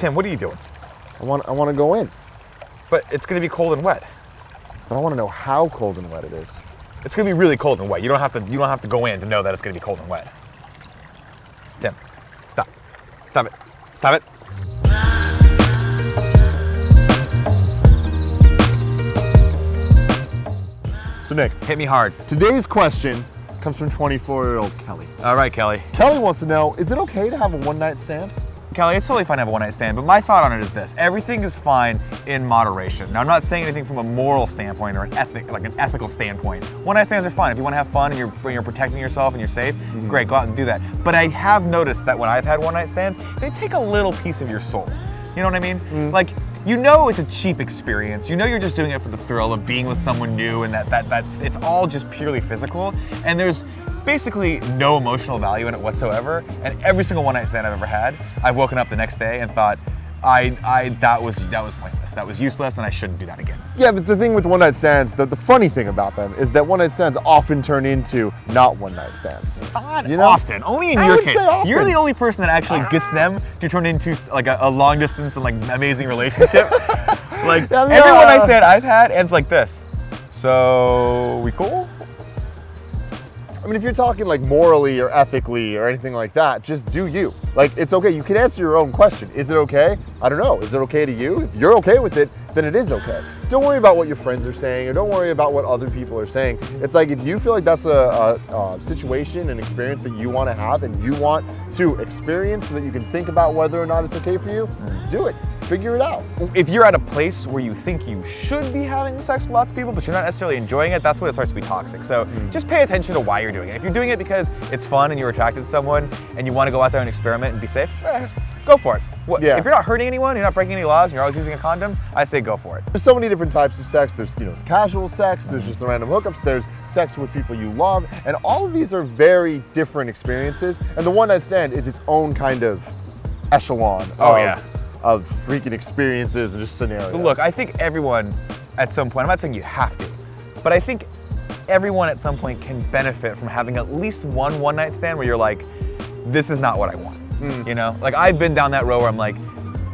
Tim, what are you doing? I want to go in, But it's gonna be cold and wet. but I want to know how cold and wet it is. It's gonna be really cold and wet. You don't have to go in to know that it's gonna be cold and wet. Tim, stop. Stop it. Stop it. So Nick, Hit me hard. today's question comes from 24-year-old Kelly. All right, Kelly. Kelly wants to know, is it okay to have a one-night stand? Kelly, it's totally fine to have a one-night stand, but my thought on it is this: everything is fine in moderation. Now, I'm not saying anything from a moral standpoint or an ethical standpoint. One-night stands are fine. If you want to have fun and you're protecting yourself and you're safe, great, go out and do that. But I have noticed that when I've had one-night stands, they take a little piece of your soul. You know what I mean? Like, you know it's a cheap experience. You know you're just doing it for the thrill of being with someone new, and that's it's all just purely physical. And there's basically no emotional value in it whatsoever. And every single one night stand I've ever had, I've woken up the next day and thought, that was pointless. That was useless, and I shouldn't do that again. Yeah, but the thing with one-night stands, the funny thing about them is that one-night stands often turn into not one-night stands. Not often. Only in your case. You're the only person that actually gets them to turn into like a long distance and like amazing relationship. Like every one-night stand I've had ends like this. So we cool? I mean, if you're talking like morally or ethically or anything like that, just do you. Like, it's okay. You can answer your own question. Is it okay? I don't know. Is it okay to you? If you're okay with it, then it is okay. Don't worry about what your friends are saying, or don't worry about what other people are saying. It's like, if you feel like that's a situation, an experience that you want to have and you want to experience so that you can think about whether or not it's okay for you, do it. Figure it out. If you're at a place where you think you should be having sex with lots of people, but you're not necessarily enjoying it, that's when it starts to be toxic. So just pay attention to why you're doing it. If you're doing it because it's fun and you're attracted to someone and you want to go out there and experiment and be safe, go for it. If you're not hurting anyone, you're not breaking any laws, and you're always using a condom, I say go for it. There's so many different types of sex. There's, casual sex, there's just the random hookups, there's sex with people you love, and all of these are very different experiences, and the one-night stand is its own kind of echelon of freaking experiences and just scenarios. Look, I think everyone at some point, I'm not saying you have to, but I think everyone at some point can benefit from having at least one-night stand where you're like, this is not what I want. You know, like I've been down that road where I'm like,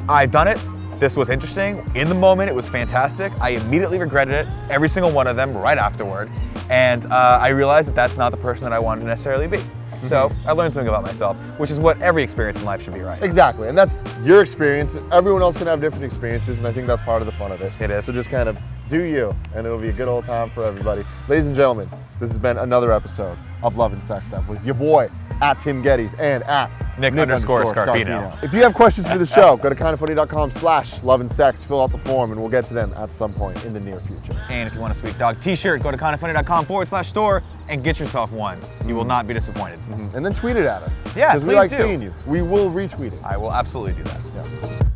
I've done it. This was interesting. In the moment, it was fantastic. I immediately regretted it, every single one of them, right afterward. And I realized that that's not the person that I wanted to necessarily be. So I learned something about myself, which is what every experience in life should be, right? Exactly, and that's your experience. Everyone else can have different experiences, and I think that's part of the fun of it. It is. So just kind of do you, and it'll be a good old time for everybody. Ladies and gentlemen, this has been another episode of Love and Sex Stuff with your boy, at Tim Gettys, and at Nick_Scarpino. If you have questions for the show, go to kindafunny.com/loveandsex, fill out the form, and we'll get to them at some point in the near future. And if you want a Sweet Dog t-shirt, go to kindafunny.com/store and get yourself one. You will not be disappointed. And then tweet it at us. Yeah, because we like seeing you. We will retweet it. I will absolutely do that. Yeah.